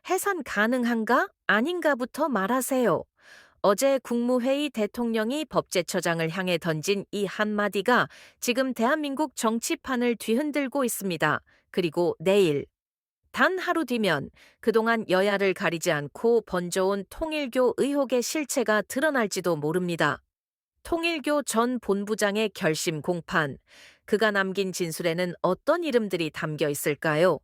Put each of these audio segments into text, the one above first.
해산 가능한가? 아닌가부터 말하세요. 어제 국무회의 대통령이 법제처장을 향해 던진 이 한마디가 지금 대한민국 정치판을 뒤흔들고 있습니다. 그리고 내일, 단 하루 뒤면 그동안 여야를 가리지 않고 번져온 통일교 의혹의 실체가 드러날지도 모릅니다. 통일교 전 본부장의 결심 공판, 그가 남긴 진술에는 어떤 이름들이 담겨 있을까요?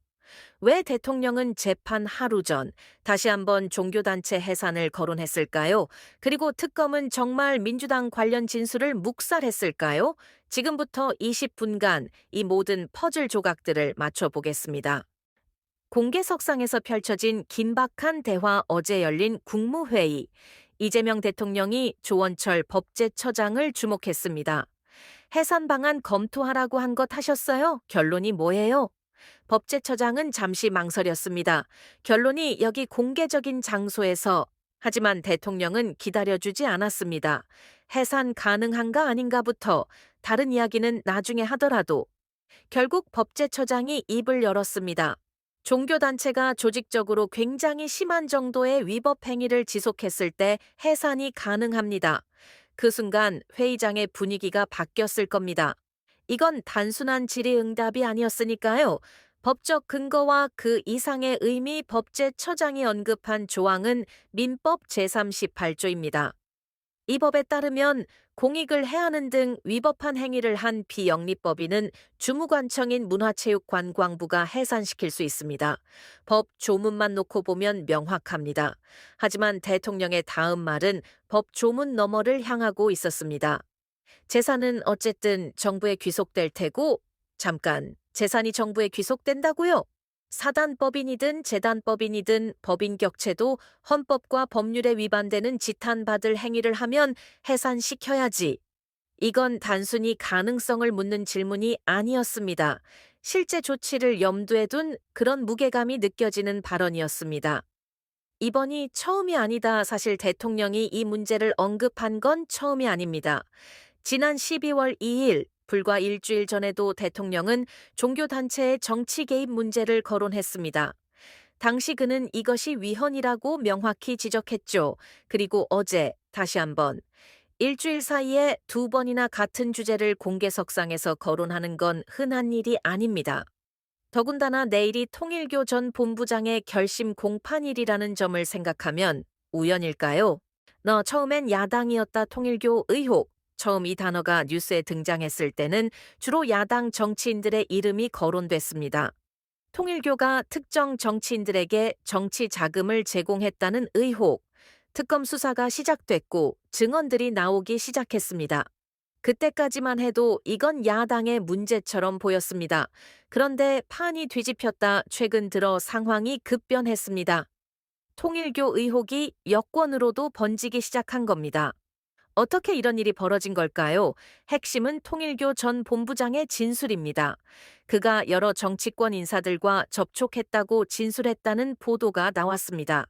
왜 대통령은 재판 하루 전 다시 한번 종교단체 해산을 거론했을까요? 그리고 특검은 정말 민주당 관련 진술을 묵살했을까요? 지금부터 20분간 이 모든 퍼즐 조각들을 맞춰보겠습니다. 공개석상에서 펼쳐진 긴박한 대화 어제 열린 국무회의. 이재명 대통령이 조원철 법제처장을 주목했습니다. 해산 방안 검토하라고 한 것 하셨어요? 결론이 뭐예요? 법제처장은 잠시 망설였습니다. 결론이 여기 공개적인 장소에서. 하지만 대통령은 기다려주지 않았습니다. 해산 가능한가 아닌가부터 다른 이야기는 나중에 하더라도 결국 법제처장이 입을 열었습니다. 종교단체가 조직적으로 굉장히 심한 정도의 위법 행위를 지속했을 때 해산이 가능합니다. 그 순간 회의장의 분위기가 바뀌었을 겁니다. 이건 단순한 질의응답이 아니었으니까요. 법적 근거와 그 이상의 의미 법제처장이 언급한 조항은 민법 제38조입니다. 이 법에 따르면 공익을 해하는 등 위법한 행위를 한 비영리법인은 주무관청인 문화체육관광부가 해산시킬 수 있습니다. 법 조문만 놓고 보면 명확합니다. 하지만 대통령의 다음 말은 법 조문 너머를 향하고 있었습니다. 재산은 어쨌든 정부에 귀속될 테고, 잠깐, 재산이 정부에 귀속된다고요? 사단법인이든 재단법인이든 법인 격체도 헌법과 법률에 위반되는 지탄받을 행위를 하면 해산시켜야지. 이건 단순히 가능성을 묻는 질문이 아니었습니다. 실제 조치를 염두에 둔 그런 무게감이 느껴지는 발언이었습니다. 이번이 처음이 아니다. 사실 대통령이 이 문제를 언급한 건 처음이 아닙니다. 지난 12월 2일, 불과 일주일 전에도 대통령은 종교단체의 정치 개입 문제를 거론했습니다. 당시 그는 이것이 위헌이라고 명확히 지적했죠. 그리고 어제 다시 한번 일주일 사이에 두 번이나 같은 주제를 공개석상에서 거론하는 건 흔한 일이 아닙니다. 더군다나 내일이 통일교 전 본부장의 결심 공판일이라는 점을 생각하면 우연일까요? 처음엔 야당이었다 통일교 의혹. 처음 이 단어가 뉴스에 등장했을 때는 주로 야당 정치인들의 이름이 거론됐습니다. 통일교가 특정 정치인들에게 정치 자금을 제공했다는 의혹, 특검 수사가 시작됐고 증언들이 나오기 시작했습니다. 그때까지만 해도 이건 야당의 문제처럼 보였습니다. 그런데 판이 뒤집혔다 최근 들어 상황이 급변했습니다. 통일교 의혹이 여권으로도 번지기 시작한 겁니다. 어떻게 이런 일이 벌어진 걸까요? 핵심은 통일교 전 본부장의 진술입니다. 그가 여러 정치권 인사들과 접촉했다고 진술했다는 보도가 나왔습니다.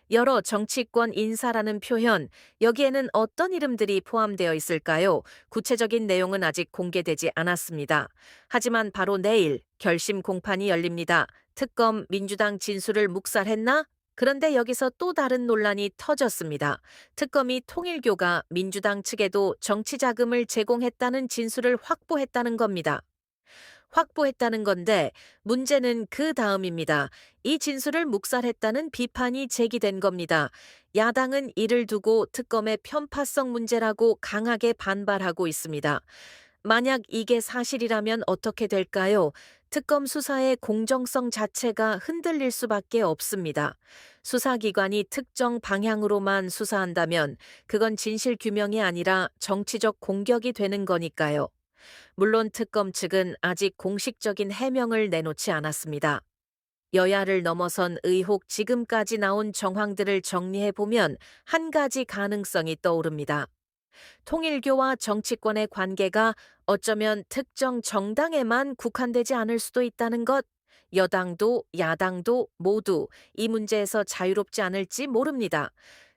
여러 정치권 인사라는 표현, 여기에는 어떤 이름들이 포함되어 있을까요? 구체적인 내용은 아직 공개되지 않았습니다. 하지만 바로 내일 결심 공판이 열립니다. 특검 민주당 진술을 묵살했나? 그런데 여기서 또 다른 논란이 터졌습니다. 특검이 통일교가 민주당 측에도 정치 자금을 제공했다는 진술을 확보했다는 겁니다. 확보했다는 건데 문제는 그 다음입니다. 이 진술을 묵살했다는 비판이 제기된 겁니다. 야당은 이를 두고 특검의 편파성 문제라고 강하게 반발하고 있습니다. 만약 이게 사실이라면 어떻게 될까요? 특검 수사의 공정성 자체가 흔들릴 수밖에 없습니다. 수사기관이 특정 방향으로만 수사한다면 그건 진실 규명이 아니라 정치적 공격이 되는 거니까요. 물론 특검 측은 아직 공식적인 해명을 내놓지 않았습니다. 여야를 넘어선 의혹 지금까지 나온 정황들을 정리해보면 한 가지 가능성이 떠오릅니다. 통일교와 정치권의 관계가 어쩌면 특정 정당에만 국한되지 않을 수도 있다는 것, 여당도 야당도 모두 이 문제에서 자유롭지 않을지 모릅니다.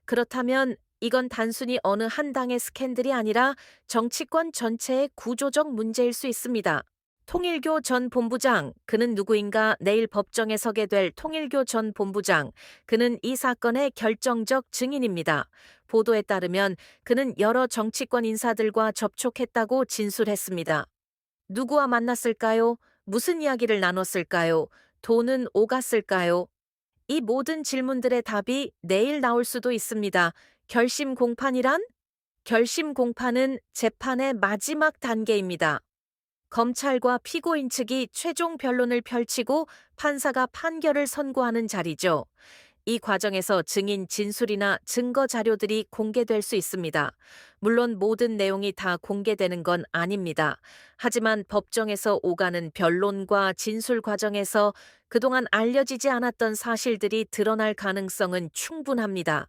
그렇다면 이건 단순히 어느 한 당의 스캔들이 아니라 정치권 전체의 구조적 문제일 수 있습니다. 통일교 전 본부장, 그는 누구인가? 내일 법정에 서게 될 통일교 전 본부장, 그는 이 사건의 결정적 증인입니다. 보도에 따르면 그는 여러 정치권 인사들과 접촉했다고 진술했습니다. 누구와 만났을까요? 무슨 이야기를 나눴을까요? 돈은 오갔을까요? 이 모든 질문들의 답이 내일 나올 수도 있습니다. 결심 공판이란? 결심 공판은 재판의 마지막 단계입니다. 검찰과 피고인 측이 최종 변론을 펼치고 판사가 판결을 선고하는 자리죠. 이 과정에서 증인 진술이나 증거 자료들이 공개될 수 있습니다. 물론 모든 내용이 다 공개되는 건 아닙니다. 하지만 법정에서 오가는 변론과 진술 과정에서 그동안 알려지지 않았던 사실들이 드러날 가능성은 충분합니다.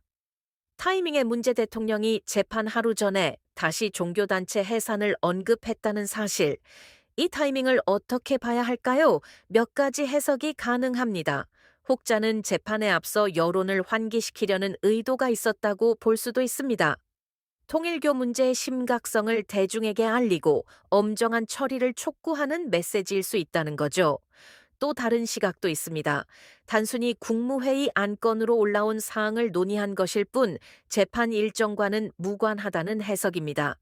타이밍의 문제 대통령이 재판 하루 전에 다시 종교단체 해산을 언급했다는 사실, 이 타이밍을 어떻게 봐야 할까요? 몇 가지 해석이 가능합니다. 혹자는 재판에 앞서 여론을 환기시키려는 의도가 있었다고 볼 수도 있습니다. 통일교 문제의 심각성을 대중에게 알리고 엄정한 처리를 촉구하는 메시지일 수 있다는 거죠. 또 다른 시각도 있습니다. 단순히 국무회의 안건으로 올라온 사항을 논의한 것일 뿐 재판 일정과는 무관하다는 해석입니다.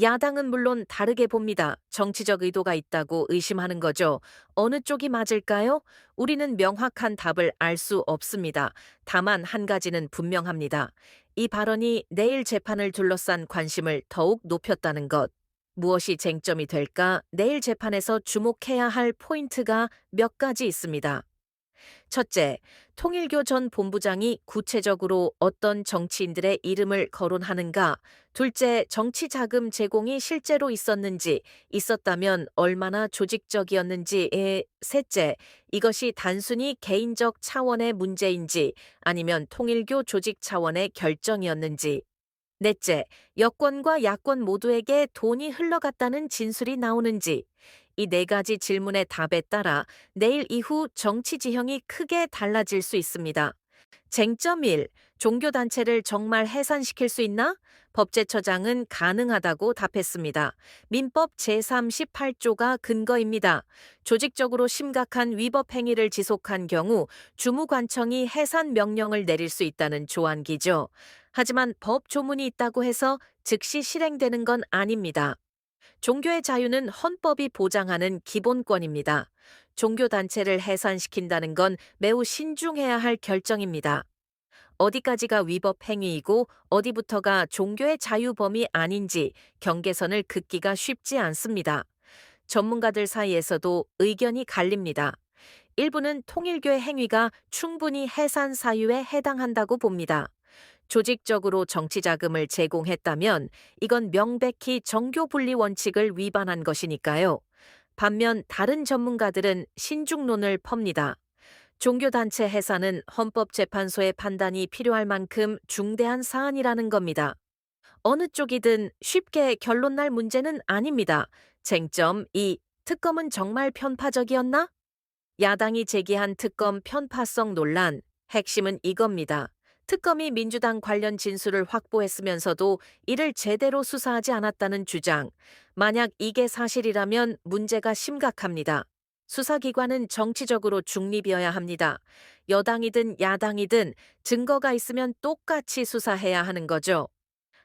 야당은 물론 다르게 봅니다. 정치적 의도가 있다고 의심하는 거죠. 어느 쪽이 맞을까요? 우리는 명확한 답을 알 수 없습니다. 다만 한 가지는 분명합니다. 이 발언이 내일 재판을 둘러싼 관심을 더욱 높였다는 것. 무엇이 쟁점이 될까? 내일 재판에서 주목해야 할 포인트가 몇 가지 있습니다. 첫째, 통일교 전 본부장이 구체적으로 어떤 정치인들의 이름을 거론하는가? 둘째, 정치 자금 제공이 실제로 있었는지, 있었다면 얼마나 조직적이었는지, 셋째, 이것이 단순히 개인적 차원의 문제인지 아니면 통일교 조직 차원의 결정이었는지, 넷째, 여권과 야권 모두에게 돈이 흘러갔다는 진술이 나오는지, 이 네 가지 질문의 답에 따라 내일 이후 정치 지형이 크게 달라질 수 있습니다. 쟁점 1. 종교단체를 정말 해산시킬 수 있나? 법제처장은 가능하다고 답했습니다. 민법 제38조가 근거입니다. 조직적으로 심각한 위법 행위를 지속한 경우 주무관청이 해산 명령을 내릴 수 있다는 조항기죠. 하지만 법 조문이 있다고 해서 즉시 실행되는 건 아닙니다. 종교의 자유는 헌법이 보장하는 기본권입니다. 종교단체를 해산시킨다는 건 매우 신중해야 할 결정입니다. 어디까지가 위법 행위이고 어디부터가 종교의 자유 범위 아닌지 경계선을 긋기가 쉽지 않습니다. 전문가들 사이에서도 의견이 갈립니다. 일부는 통일교의 행위가 충분히 해산 사유에 해당한다고 봅니다. 조직적으로 정치 자금을 제공했다면 이건 명백히 정교 분리 원칙을 위반한 것이니까요. 반면 다른 전문가들은 신중론을 펍니다. 종교단체 해산은 헌법재판소의 판단이 필요할 만큼 중대한 사안이라는 겁니다. 어느 쪽이든 쉽게 결론 날 문제는 아닙니다. 쟁점 2. 특검은 정말 편파적이었나? 야당이 제기한 특검 편파성 논란, 핵심은 이겁니다. 특검이 민주당 관련 진술을 확보했으면서도 이를 제대로 수사하지 않았다는 주장. 만약 이게 사실이라면 문제가 심각합니다. 수사기관은 정치적으로 중립이어야 합니다. 여당이든 야당이든 증거가 있으면 똑같이 수사해야 하는 거죠.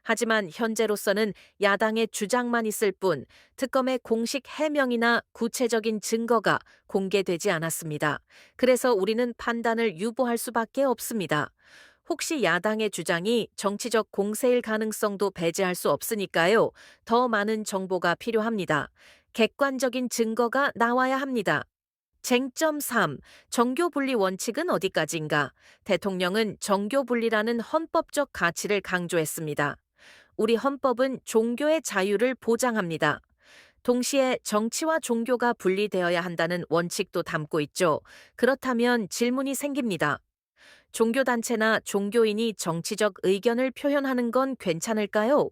하지만 현재로서는 야당의 주장만 있을 뿐 특검의 공식 해명이나 구체적인 증거가 공개되지 않았습니다. 그래서 우리는 판단을 유보할 수밖에 없습니다. 혹시 야당의 주장이 정치적 공세일 가능성도 배제할 수 없으니까요. 더 많은 정보가 필요합니다. 객관적인 증거가 나와야 합니다. 쟁점 3. 정교 분리 원칙은 어디까지인가? 대통령은 정교 분리라는 헌법적 가치를 강조했습니다. 우리 헌법은 종교의 자유를 보장합니다. 동시에 정치와 종교가 분리되어야 한다는 원칙도 담고 있죠. 그렇다면 질문이 생깁니다. 종교단체나 종교인이 정치적 의견을 표현하는 건 괜찮을까요?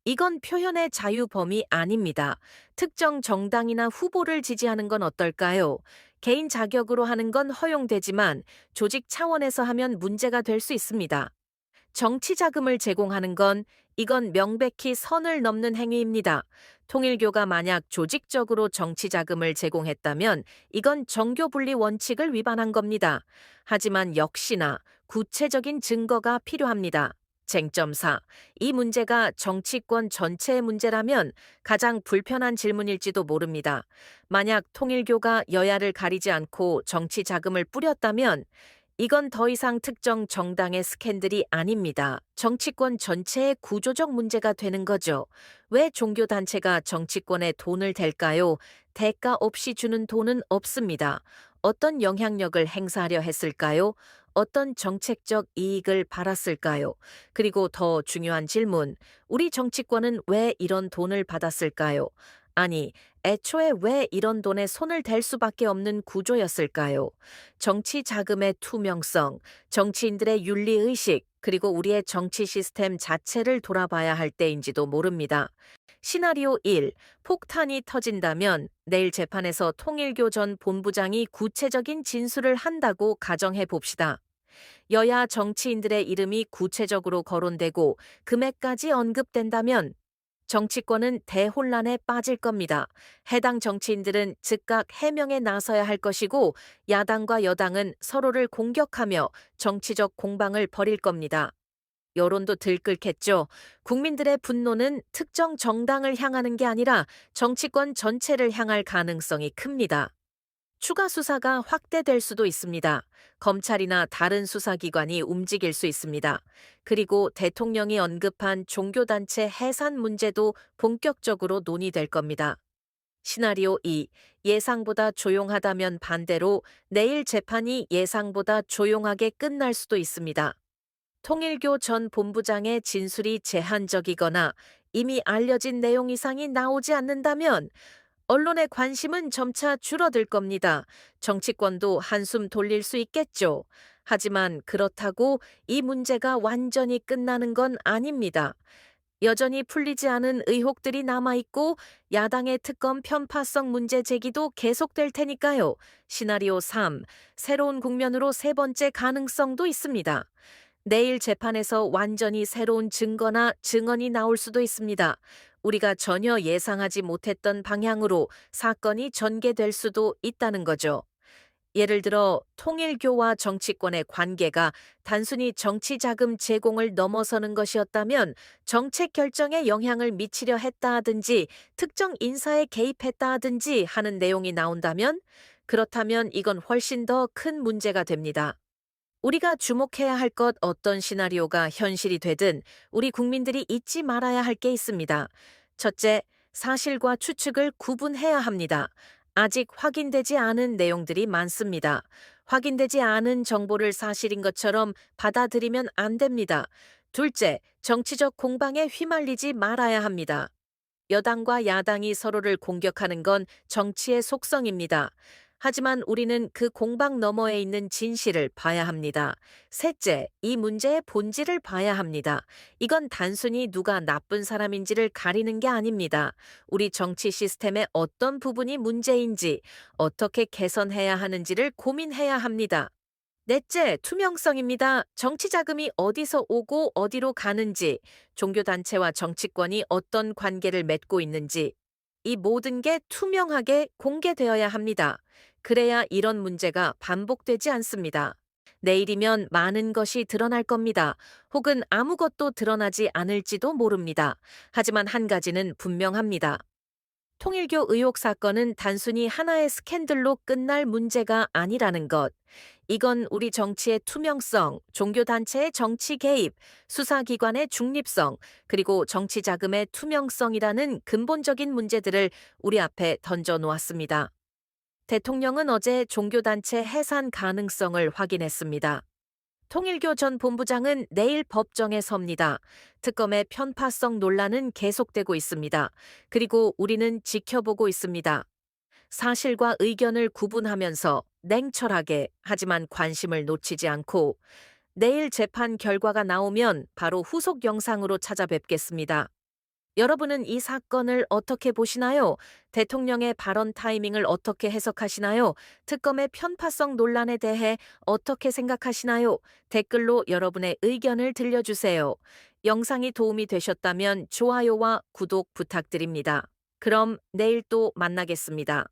이건 표현의 자유 범위 아닙니다. 특정 정당이나 후보를 지지하는 건 어떨까요? 개인 자격으로 하는 건 허용되지만 조직 차원에서 하면 문제가 될 수 있습니다. 정치 자금을 제공하는 건 이건 명백히 선을 넘는 행위입니다. 통일교가 만약 조직적으로 정치 자금을 제공했다면 이건 정교분리 원칙을 위반한 겁니다. 하지만 역시나 구체적인 증거가 필요합니다. 쟁점 4. 이 문제가 정치권 전체의 문제라면 가장 불편한 질문일지도 모릅니다. 만약 통일교가 여야를 가리지 않고 정치 자금을 뿌렸다면 이건 더 이상 특정 정당의 스캔들이 아닙니다. 정치권 전체의 구조적 문제가 되는 거죠. 왜 종교단체가 정치권에 돈을 댈까요? 대가 없이 주는 돈은 없습니다. 어떤 영향력을 행사하려 했을까요? 어떤 정책적 이익을 바랐을까요? 그리고 더 중요한 질문, 우리 정치권은 왜 이런 돈을 받았을까요? 아니, 애초에 왜 이런 돈에 손을 댈 수밖에 없는 구조였을까요? 정치 자금의 투명성, 정치인들의 윤리의식, 그리고 우리의 정치 시스템 자체를 돌아봐야 할 때인지도 모릅니다. 시나리오 1. 폭탄이 터진다면 내일 재판에서 통일교 전 본부장이 구체적인 진술을 한다고 가정해 봅시다. 여야 정치인들의 이름이 구체적으로 거론되고 금액까지 언급된다면 정치권은 대혼란에 빠질 겁니다. 해당 정치인들은 즉각 해명에 나서야 할 것이고 야당과 여당은 서로를 공격하며 정치적 공방을 벌일 겁니다. 여론도 들끓겠죠. 국민들의 분노는 특정 정당을 향하는 게 아니라 정치권 전체를 향할 가능성이 큽니다. 추가 수사가 확대될 수도 있습니다. 검찰이나 다른 수사기관이 움직일 수 있습니다. 그리고 대통령이 언급한 종교단체 해산 문제도 본격적으로 논의될 겁니다. 시나리오 2. 예상보다 조용하다면 반대로 내일 재판이 예상보다 조용하게 끝날 수도 있습니다. 통일교 전 본부장의 진술이 제한적이거나 이미 알려진 내용 이상이 나오지 않는다면 언론의 관심은 점차 줄어들 겁니다. 정치권도 한숨 돌릴 수 있겠죠. 하지만 그렇다고 이 문제가 완전히 끝나는 건 아닙니다. 여전히 풀리지 않은 의혹들이 남아있고 야당의 특검 편파성 문제 제기도 계속될 테니까요. 시나리오 3. 새로운 국면으로 세 번째 가능성도 있습니다. 내일 재판에서 완전히 새로운 증거나 증언이 나올 수도 있습니다. 우리가 전혀 예상하지 못했던 방향으로 사건이 전개될 수도 있다는 거죠. 예를 들어 통일교와 정치권의 관계가 단순히 정치 자금 제공을 넘어서는 것이었다면 정책 결정에 영향을 미치려 했다 하든지 특정 인사에 개입했다 하든지 하는 내용이 나온다면 그렇다면 이건 훨씬 더 큰 문제가 됩니다. 우리가 주목해야 할 것 어떤 시나리오가 현실이 되든 우리 국민들이 잊지 말아야 할 게 있습니다. 첫째, 사실과 추측을 구분해야 합니다. 아직 확인되지 않은 내용들이 많습니다. 확인되지 않은 정보를 사실인 것처럼 받아들이면 안 됩니다. 둘째, 정치적 공방에 휘말리지 말아야 합니다. 여당과 야당이 서로를 공격하는 건 정치의 속성입니다. 하지만 우리는 그 공방 너머에 있는 진실을 봐야 합니다. 셋째, 이 문제의 본질을 봐야 합니다. 이건 단순히 누가 나쁜 사람인지를 가리는 게 아닙니다. 우리 정치 시스템의 어떤 부분이 문제인지, 어떻게 개선해야 하는지를 고민해야 합니다. 넷째, 투명성입니다. 정치 자금이 어디서 오고 어디로 가는지, 종교단체와 정치권이 어떤 관계를 맺고 있는지, 이 모든 게 투명하게 공개되어야 합니다. 그래야 이런 문제가 반복되지 않습니다. 내일이면 많은 것이 드러날 겁니다. 혹은 아무것도 드러나지 않을지도 모릅니다. 하지만 한 가지는 분명합니다. 통일교 의혹 사건은 단순히 하나의 스캔들로 끝날 문제가 아니라는 것. 이건 우리 정치의 투명성, 종교단체의 정치 개입, 수사기관의 중립성, 그리고 정치 자금의 투명성이라는 근본적인 문제들을 우리 앞에 던져 놓았습니다. 대통령은 어제 종교단체 해산 가능성을 확인했습니다. 통일교 전 본부장은 내일 법정에 섭니다. 특검의 편파성 논란은 계속되고 있습니다. 그리고 우리는 지켜보고 있습니다. 사실과 의견을 구분하면서 냉철하게 하지만 관심을 놓치지 않고 내일 재판 결과가 나오면 바로 후속 영상으로 찾아뵙겠습니다. 여러분은 이 사건을 어떻게 보시나요? 대통령의 발언 타이밍을 어떻게 해석하시나요? 특검의 편파성 논란에 대해 어떻게 생각하시나요? 댓글로 여러분의 의견을 들려주세요. 영상이 도움이 되셨다면 좋아요와 구독 부탁드립니다. 그럼 내일 또 만나겠습니다.